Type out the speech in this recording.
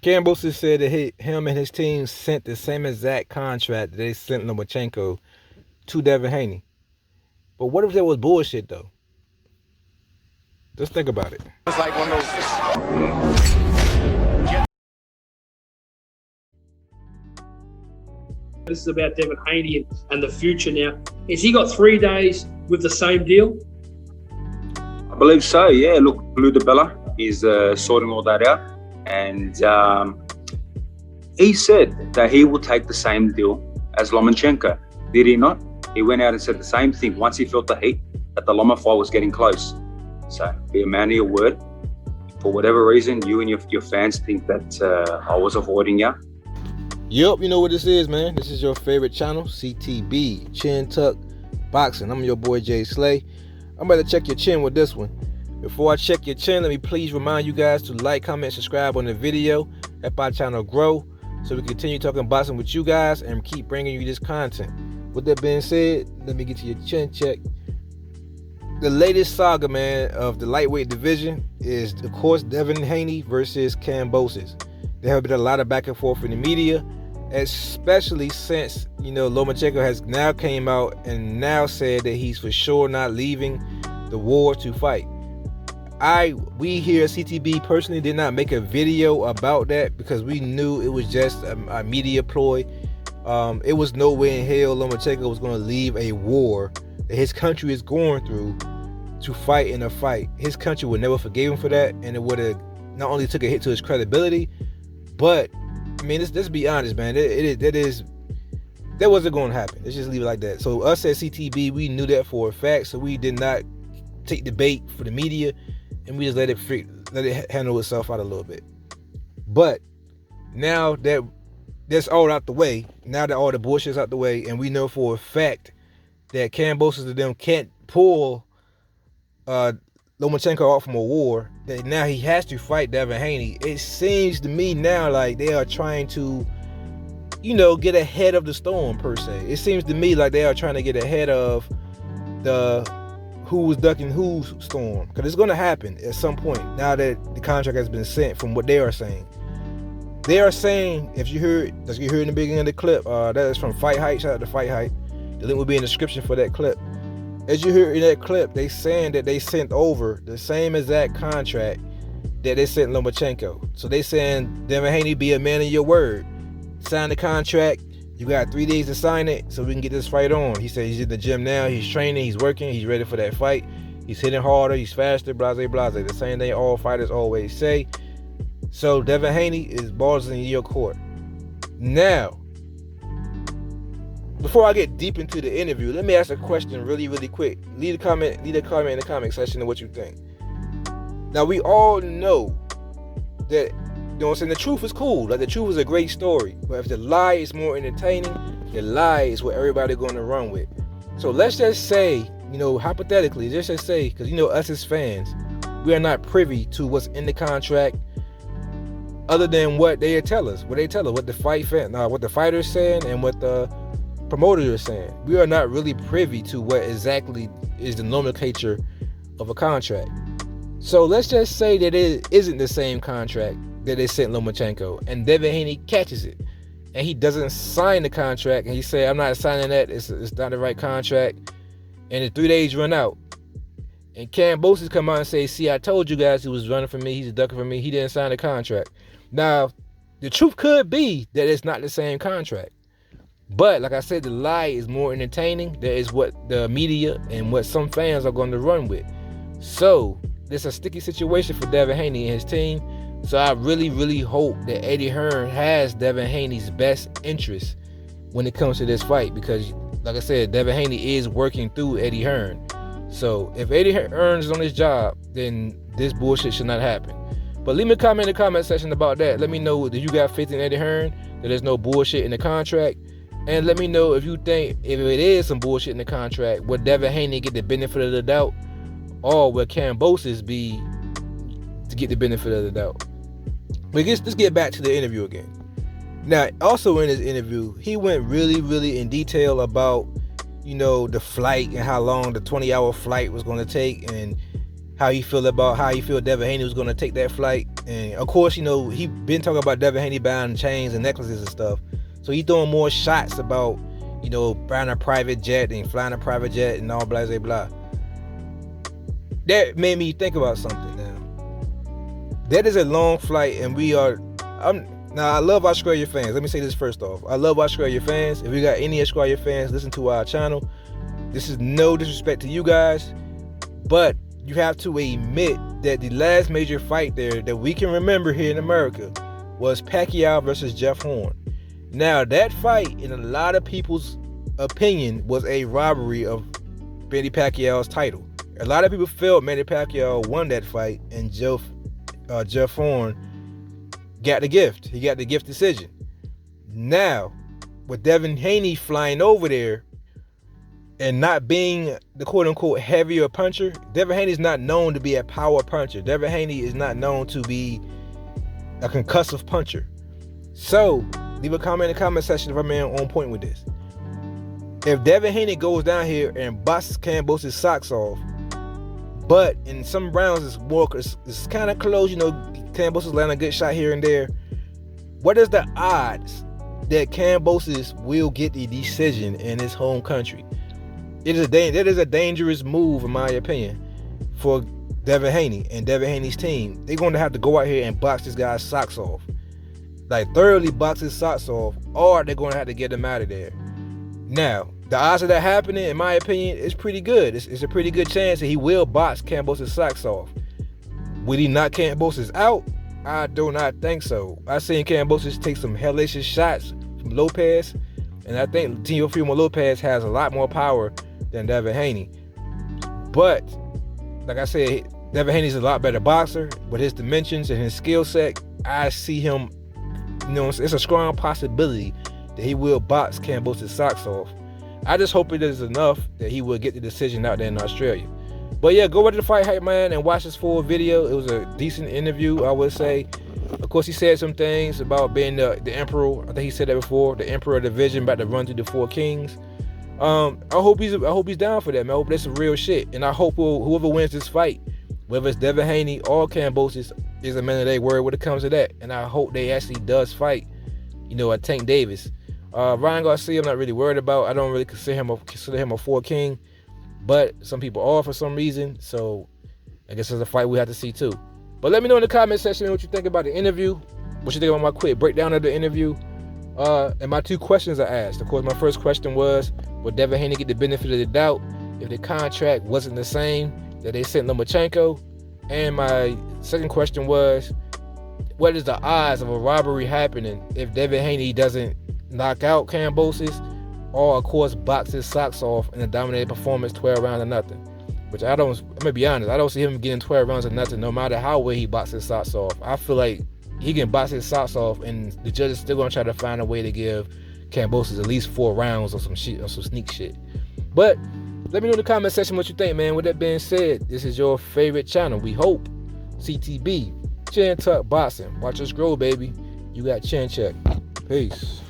Kambosos said that him and his team sent the same exact contract that they sent Lomachenko to Devin Haney. But what if that was bullshit though? Just think about it. It's like one of those. This is about Devin Haney and the future now. Has he got 3 days with the same deal? I believe so, yeah. Look, Blue DeBella is sorting all that out. And he said that he will take the same deal as Lomachenko. Did he not? He went out and said the same thing once he felt the heat that the Loma fight was getting close. So be a man of your word. For whatever reason, you and your fans think that I was avoiding you. Yup, you know what this is, man. This is your favorite channel, CTB, Chin Tuck Boxing. I'm your boy Jay Slay. I'm about to check your chin with this one. Before I check your chin, let me please remind you guys to like, comment, subscribe on the video. Help our channel grow so we continue talking boxing with you guys and keep bringing you this content. With that being said, let me get to your chin check. The latest saga, man, of the lightweight division is, of course, Devin Haney versus Kambosos. There have been a lot of back and forth in the media, especially since, Lomachenko has now came out and now said that he's for sure not leaving the war to fight. We here at CTB personally did not make a video about that because we knew it was just a media ploy. It was no way in hell Lomachenko was going to leave a war that his country is going through to fight in a fight. His country would never forgive him for that, and it would have not only took a hit to his credibility, but I mean, let's be honest, man. That wasn't going to happen. Let's just leave it like that. So us at CTB, we knew that for a fact. So we did not take the bait for the media, and we just let it handle itself out a little bit. But now that that's all out the way, now that all the bullshit's out the way, and we know for a fact that Kambosos and them can't pull Lomachenko out from a war, that now he has to fight Devin Haney. It seems to me now like they are trying to, get ahead of the storm per se. It seems to me like they are trying to get ahead of the who's ducking who's storm, because it's going to happen at some point now that the contract has been sent. From what they are saying, if you heard, as you heard in the beginning of the clip, that is from Fight Hype. Shout out to Fight Hype. The link will be in the description for that clip. As you hear in that clip, they saying that they sent over the same exact contract that they sent Lomachenko. So they saying, Devin Haney, be a man of your word. Sign the contract. You got 3 days to sign it so we can get this fight on. He said he's in the gym now. He's training. He's working. He's ready for that fight. He's hitting harder. He's faster. Blase, blase. The same thing all fighters always say. So Devin Haney is balls in your court. Now, before I get deep into the interview, let me ask a question really, really quick. Leave a comment in the comment section of what you think. Now, we all know that, what I'm saying, the truth is cool. Like, the truth is a great story. But if the lie is more entertaining, the lie is what everybody's going to run with. So let's just say, hypothetically, let's just say, because, us as fans, we are not privy to what's in the contract other than what they tell us. What the what the fighter's saying and what the promoters are saying. We are not really privy to what exactly is the nomenclature of a contract. So let's just say that it isn't the same contract that they sent Lomachenko, and Devin Haney catches it, and he doesn't sign the contract, and he say, I'm not signing that, it's not the right contract, and the 3 days run out, and Kambosos come out and say, see, I told you guys he was running for me, he's ducking for me, he didn't sign the contract. Now, the truth could be that it's not the same contract. But like I said, the lie is more entertaining. That is what the media and what some fans are going to run with. So it's a sticky situation for Devin Haney and his team. So I really, really hope that Eddie Hearn has Devin Haney's best interest when it comes to this fight, because like I said, Devin Haney is working through Eddie Hearn. So if Eddie Hearn is on his job, then this bullshit should not happen. But leave me a comment in the comment section about that. Let me know, do you got faith in Eddie Hearn, that there's no bullshit in the contract? And let me know if you think, if it is some bullshit in the contract, would Devin Haney get the benefit of the doubt, or would Kambosos be to get the benefit of the doubt? But let's get back to the interview again. Now, also in his interview, he went really, really in detail about, the flight and how long the 20-hour flight was going to take, and how he feel Devin Haney was going to take that flight. And of course, you know, he been talking about Devin Haney buying chains and necklaces and stuff. So he throwing more shots about, you know, buying a private jet and flying a private jet and all blah, blah, blah. That made me think about something now. That is a long flight, and now I love Australia fans. Let me say this first off. I love Australia fans. If we got any Australia fans, listen to our channel. This is no disrespect to you guys, but you have to admit that the last major fight there that we can remember here in America was Pacquiao versus Jeff Horn. Now, that fight, in a lot of people's opinion, was a robbery of Manny Pacquiao's title. A lot of people felt Manny Pacquiao won that fight, and Jeff Horn got the gift. He got the gift decision. Now, with Devin Haney flying over there and not being the quote-unquote heavier puncher, Devin Haney is not known to be a power puncher. Devin Haney is not known to be a concussive puncher. So, leave a comment in the comment section if I'm on point with this. If Devin Haney goes down here and busts Kambosos' socks off, but in some rounds it's kind of close, you know, Kambosos landing a good shot here and there, what is the odds that Kambosos will get the decision in his home country? It is a dangerous move, in my opinion, for Devin Haney and Devin Haney's team. They're going to have to go out here and box this guy's socks off. Like, thoroughly box his socks off, or they're going to have to get him out of there. Now, the odds of that happening, in my opinion, is pretty good. It's a pretty good chance that he will box Kambosos' socks off. Will he knock Kambosos out? I do not think so. I've seen Kambosos take some hellacious shots from Lopez, and I think Teofimo Lopez has a lot more power than Devin Haney. But, like I said, Devin Haney's a lot better boxer. With his dimensions and his skill set, I see him, you know, it's a strong possibility that he will box Kambosos' socks off. I just hope it is enough that he will get the decision out there in Australia. But yeah, go over to the Fight Hype Man and watch this full video. It was a decent interview, I would say. Of course, he said some things about being the emperor. I think he said that before. The emperor of the vision, about to run through the 4 kings. I hope he's down for that, man. I hope that's some real shit. And I hope whoever wins this fight, whether it's Devin Haney or Kambosos, is a man of their word when it comes to that. And I hope they actually does fight, you know, a Tank Davis. Ryan Garcia, I'm not really worried about. I don't really consider him a 4 king, but some people are for some reason. So I guess it's a fight we have to see too. But let me know in the comment section what you think about the interview. What you think about my quick breakdown of the interview. And my 2 questions I asked. Of course, my first question was, would Devin Haney get the benefit of the doubt if the contract wasn't the same that they sent Lomachenko? And my second question was, what is the odds of a robbery happening if Devin Haney doesn't knock out Kambosos, or of course box his socks off in a dominated performance, 12 rounds or nothing? Which I'm gonna be honest, I don't see him getting 12 rounds or nothing, no matter how well he boxes his socks off. I feel like he can box his socks off, and the judge is still gonna try to find a way to give Kambosos at least 4 rounds or some shit, or some sneak shit. But let me know in the comment section what you think, man. With that being said, this is your favorite channel, we hope, CTB, Chin Tuck Boxing. Watch us grow, baby. You got Chin Check. Peace.